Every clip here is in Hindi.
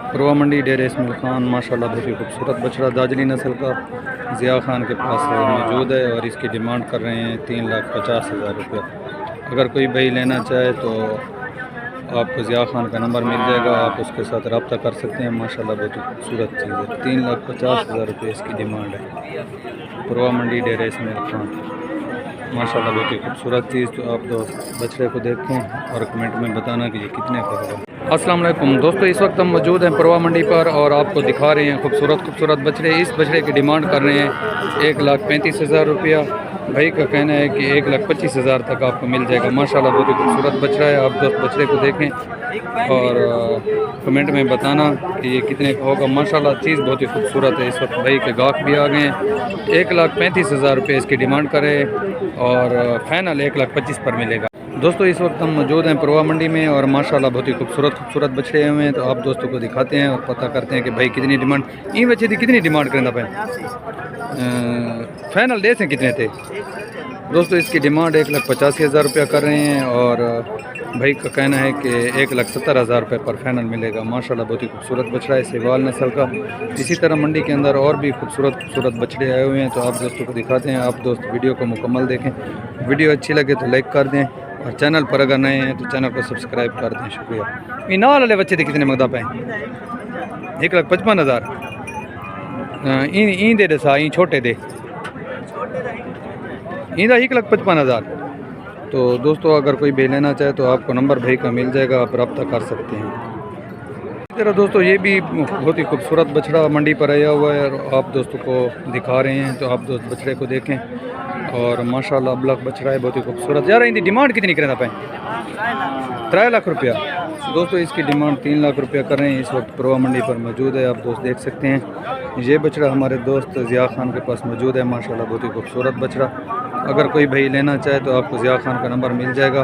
परवा मंडी डेरे इसमाइल खान माशाल्लाह बहुत ही खूबसूरत बछड़ा दाजली नस्ल का ज़िया खान के पास मौजूद है और इसकी डिमांड कर रहे हैं 3,50,000 रुपये। अगर कोई भाई लेना चाहे तो आपको ज़िया खान का नंबर मिल जाएगा, आप उसके साथ रब्ता कर सकते हैं। माशाल्लाह बहुत ही खूबसूरत चीज़ है। 3,50,000 रुपये इसकी डिमांड है। परवा मंडी डेरे इसमाइल खान माशाल्लाह बहुत ही खूबसूरत चीज़। तो आप बछड़े को देखें और कमेंट में बताना कि ये कितने का होगा। अस्सलाम वालेकुम दोस्तों, इस वक्त हम मौजूद हैं परवा मंडी पर और आपको दिखा रहे हैं खूबसूरत बछड़े। इस बछड़े की डिमांड कर रहे हैं 1,35,000 रुपया। भाई का कहना है कि 1,25,000 तक आपको मिल जाएगा। माशाल्लाह बहुत ही खूबसूरत बछड़ा है। आप दोस्त बछड़े को देखें और कमेंट में बताना कि ये कितने का होगा। माशाल्लाह चीज़ बहुत ही खूबसूरत है। इस वक्त भाई के गाहक भी आ गए हैं। 1,35,000 रुपये इसकी डिमांड करें और फाइनल 1,25,000 पर मिलेगा। दोस्तों इस वक्त हम मौजूद हैं परवा मंडी में और माशाल्लाह बहुत ही खूबसूरत बछड़े हुए हैं। तो आप दोस्तों को दिखाते हैं और पता करते हैं कि भाई कितनी डिमांड इन बच्चे की कितनी डिमांड करना पाए। फाइनल दे से कितने थे दोस्तों? इसकी डिमांड 1,85,000 रुपया कर रहे हैं और भाई का कहना है कि 1,70,000 रुपये पर फाइनल मिलेगा। माशाल्लाह बहुत ही खूबसूरत बछड़ा है सेवाल नस्ल का। इसी तरह मंडी के अंदर और भी खूबसूरत बछड़े आए हुए हैं। तो आप दोस्तों को दिखाते हैं। आप दोस्त वीडियो को मुकम्मल देखें। वीडियो अच्छी लगे तो लाइक कर दें और चैनल पर अगर नए हैं तो चैनल को सब्सक्राइब कर दें। शुक्रिया। इन वाले बच्चे थे कितने मंगदा पे? 1,55,000 इन दे सा इन छोटे दे इन 1,55,000। तो दोस्तों अगर कोई भी लेना चाहे तो आपको नंबर भाई का मिल जाएगा, आप रब्ता कर सकते हैं। इस तरह दोस्तों ये भी बहुत ही खूबसूरत बछड़ा मंडी पर आया हुआ है और आप दोस्तों को दिखा रहे हैं। तो आप दोस्त बछड़े को देखें और माशाल्लाह अबलग बछड़ा है, बहुत ही खूबसूरत। यार इनकी डिमांड कितनी करना पाए? 3 लाख रुपया। दोस्तों इसकी डिमांड 3 लाख रुपया कर रहे हैं। इस वक्त परवा मंडी पर मौजूद है, आप दोस्त देख सकते हैं। ये बछड़ा हमारे दोस्त ज़िया खान के पास मौजूद है। माशाल्लाह बहुत ही खूबसूरत बछड़ा। अगर कोई भाई लेना चाहे तो आपको ज़िया खान का नंबर मिल जाएगा।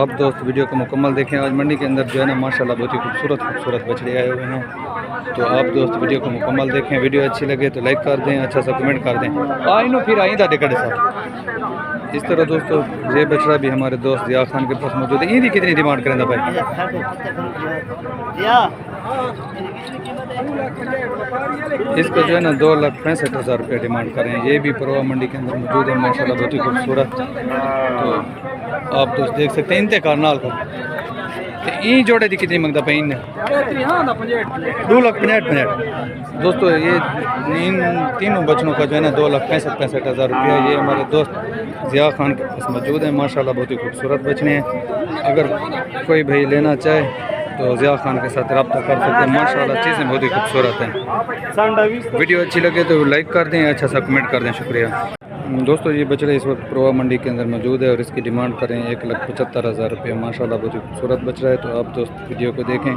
आप दोस्त वीडियो को मुकम्मल देखें। आज मंडी के अंदर जो है ना माशाल्लाह बहुत ही खूबसूरत बछड़े आए हुए हैं। तो आप दोस्त वीडियो को मुकम्मल देखें। वीडियो अच्छी लगे तो लाइक कर दें, अच्छा सा कमेंट कर दें। आइनो फिर आइंदा डेकड़े साहब। इस तरह दोस्तों ये बछड़ा भी हमारे दोस्त ज़िया खान के पास मौजूद है। इनकी कितनी डिमांड करें भाई? इसको जो है ना 2,65,000 रुपये डिमांड करें। ये भी परवा मंडी के अंदर मौजूद है। माशाल्लाह बहुत ही खूबसूरत। तो आप दोस्त देख सकते हैं। इनते कारनाल को ई जोड़े की कितनी मंगता पे? इन 2,65,000। दोस्तों ये इन तीनों बच्चों का जो है ना 2,65,000 रुपया ये हमारे दोस्त ज़िया खान के पास मौजूद है। माशाल्लाह बहुत ही खूबसूरत बछड़े हैं। अगर कोई भाई लेना चाहे तो ज़िया खान के साथ रब्ता कर सकते हैं। माशाल्लाह चीज़ें बहुत ही खूबसूरत हैं। वीडियो अच्छी लगे तो लाइक कर दें, अच्छा सा कमेंट कर दें। शुक्रिया। दोस्तों ये बछड़ा इस वक्त परवा मंडी के अंदर मौजूद है और इसकी डिमांड करें 1,75,000 रुपये। माशाल्लाह बहुत ही खूबसूरत बछड़ा है। तो आप दोस्त वीडियो को देखें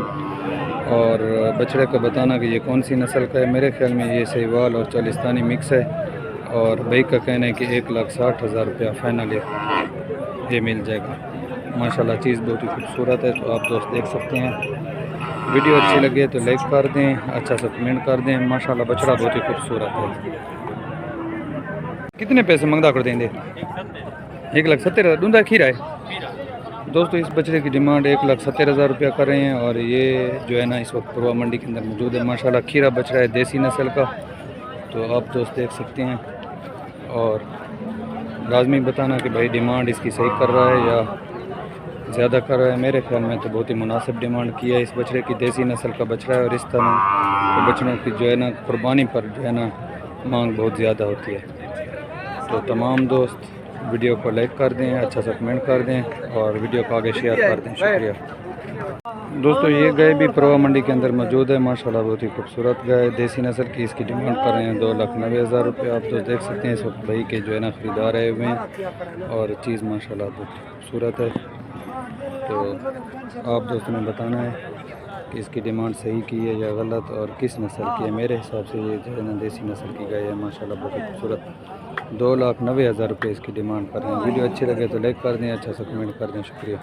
और बछड़े को बताना कि ये कौन सी नस्ल का है। मेरे ख्याल में ये सहीवाल और चालिस्तानी मिक्स है और भाई का कहना है कि 1,60,000 रुपया फाइनल ये मिल जाएगा। माशाल्लाह चीज़ बहुत ही खूबसूरत है। तो आप दोस्त देख सकते हैं। वीडियो अच्छी लगे तो लाइक कर दें, अच्छा सा कमेंट कर दें। माशाल्लाह बछड़ा बहुत ही खूबसूरत है। कितने पैसे मंगदा कर देंगे? 1,70,000 दूंदा खीरा है। दोस्तों इस बछड़े की डिमांड 1,70,000 रुपया कर रहे हैं और ये जो है ना इस वक्त परवा मंडी के अंदर मौजूद है। माशाल्लाह खीरा बछड़ा है देसी नस्ल का। तो आप दोस्त देख सकते हैं और लाजमी बताना कि भाई डिमांड इसकी सही कर रहा है या ज़्यादा कर रहा है। मेरे ख्याल में तो बहुत ही मुनासिब डिमांड की है। इस बछड़े की देसी नस्ल का बछड़ा है और इस तरह तो बछड़ों की जो है ना कुर्बानी पर जो है ना मांग बहुत ज़्यादा होती है। तो तमाम दोस्त वीडियो को लाइक कर दें, अच्छा सा कमेंट कर दें और वीडियो को आगे शेयर कर दें। शुक्रिया। दोस्तों ये गाय भी परवा मंडी के अंदर मौजूद है। माशाल्लाह बहुत ही खूबसूरत गाय देसी नस्ल की। इसकी डिमांड कर रहे हैं 2,90,000 रुपये। आप तो देख सकते हैं इस वक्त भाई के जो है ना ख़रीदार आए हुए हैं और चीज़ माशाल्लाह बहुत खूबसूरत है। तो आप दोस्तों ने बताना है कि इसकी डिमांड सही की है या गलत और किस नस्ल की है। मेरे हिसाब से ये जो है ना देसी नस्ल की गाय है। माशाल्लाह बहुत ही खूबसूरत। 2,90,000 रुपये इसकी डिमांड कर रहे हैं। वीडियो अच्छी लगे तो लाइक कर दें, अच्छा सा कमेंट कर दें। शुक्रिया।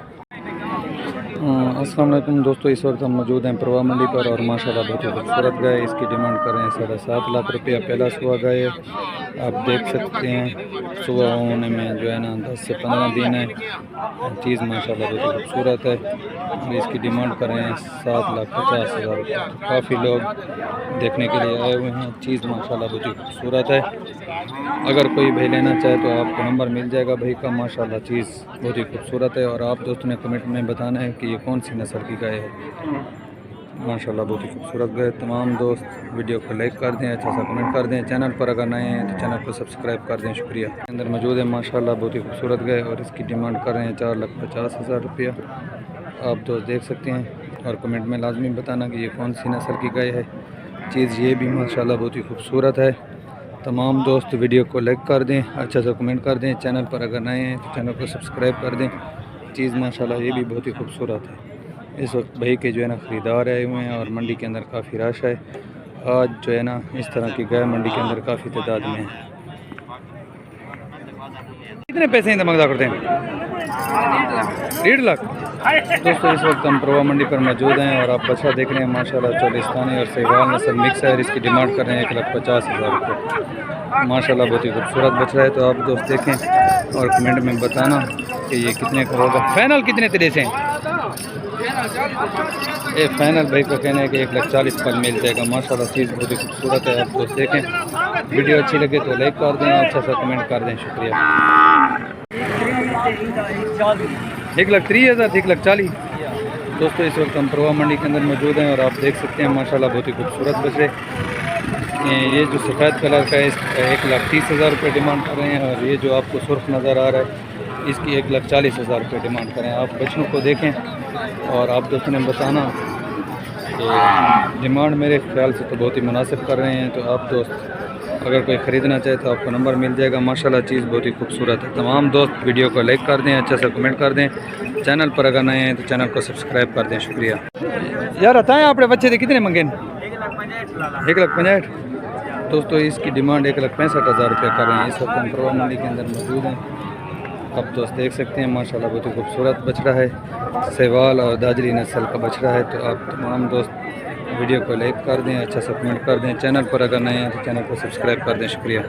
अस्सलाम वालेकुम दोस्तों, इस वक्त हम मौजूद हैं परवा मंडी पर और माशाल्लाह बहुत ही खूबसूरत गाय। इसकी डिमांड कर रहे हैं 7.5 लाख रुपया। पहला सुआ गाय है आप देख सकते हैं सुबह होने में जो है ना 10 से 15 दिन है। चीज़ माशाल्लाह बहुत खूबसूरत है और इसकी डिमांड कर रहे हैं 7,50,000 रुपये। काफ़ी लोग देखने के लिए आए हुए हैं। चीज़ माशाल्लाह बहुत ही खूबसूरत है। अगर कोई भाई लेना चाहे तो आपको नंबर मिल जाएगा भाई का। माशाल्लाह चीज़ बहुत ही खूबसूरत है और आप दोस्तों ने कमेंट में बताना है कि ये कौन सी नस्ल की गाय है। माशाल्लाह बहुत ही खूबसूरत गाय। तमाम दोस्त वीडियो को लाइक कर दें, अच्छा सा कमेंट कर दें। चैनल पर अगर नए हैं तो चैनल को सब्सक्राइब कर दें। शुक्रिया। अंदर मौजूद है माशाल्लाह बहुत ही खूबसूरत गाय और इसकी डिमांड कर रहे हैं 4,50,000 रुपया। आप दोस्त देख सकते हैं और कमेंट में लाजमी बताना कि ये कौन सी नस्ल की गाय है। चीज़ ये भी माशाल्लाह बहुत ही खूबसूरत है। तमाम दोस्त वीडियो को लाइक कर दें, अच्छा सा कमेंट कर दें। चैनल पर अगर नए हैं तो चैनल को सब्सक्राइब कर दें। चीज़ माशाल्लाह ये भी बहुत ही खूबसूरत है। इस वक्त भाई के जो है ना ख़रीदार आए हुए हैं और मंडी के अंदर काफ़ी रश है। आज जो है ना इस तरह की गाय मंडी के अंदर काफ़ी तादाद में है। कितने पैसे हैं दमकदा करते हैं? 1.5 लाख। दोस्तों इस वक्त हम प्रवा मंडी पर मौजूद हैं और आप बछड़ा देख रहे हैं माशाल्लाह चोलिस्तानी और सहवाल नस्ल मिक्स है। इसकी डिमांड कर रहे हैं 1,50,000 रुपये। माशाल्लाह बहुत ही खूबसूरत बछड़ा है। तो आप दोस्त देखें और कमेंट में बताना कि ये कितने का होगा। फाइनल कितने तरह से हैं? ये फाइनल भाई का कहना है कि 1,40,000 पर मिल जाएगा। माशाल्लाह चीज़ बहुत ही खूबसूरत है। आप दोस्त देखें, वीडियो अच्छी लगे तो लाइक कर दें, अच्छा सा कमेंट कर दें। शुक्रिया। 1,30,000, 1,40,000। दोस्तों इस वक्त हम प्रवा मंडी के अंदर मौजूद हैं और आप देख सकते हैं माशाल्लाह बहुत ही खूबसूरत बछड़े। ये जो सफ़ेद कलर का है इसका 1,30,000 रुपये डिमांड कर रहे हैं और ये जो आपको सुर्ख नज़र आ रहा है इसकी 1,40,000 रुपये डिमांड करें। आप बच्चों को देखें और आप दोस्तों ने बताना कि डिमांड मेरे ख्याल से तो बहुत ही मुनासिब कर रहे हैं। तो आप दोस्त अगर कोई ख़रीदना चाहे तो आपको नंबर मिल जाएगा। माशाल्लाह चीज़ बहुत ही खूबसूरत है। तमाम दोस्त वीडियो को लाइक कर दें, अच्छा सा कमेंट कर दें। चैनल पर अगर नए हैं तो चैनल को सब्सक्राइब कर दें। शुक्रिया। यार बताएँ आपने बच्चे थे कितने मंगे? 1,65,000। दोस्तों इसकी डिमांड 1,65,000 रुपये कर रहे हैं। इस वक्त हम प्रवा मंडी के अंदर मौजूद हैं। आप दोस्त देख सकते हैं माशाल्लाह बहुत ही खूबसूरत बछड़ा है। सहवाल और दाजली नस्ल का बछड़ा है। तो आप तमाम दोस्त वीडियो को लाइक कर दें, अच्छा सा कमेंट कर दें। चैनल पर अगर नए हैं तो चैनल को सब्सक्राइब कर दें। शुक्रिया।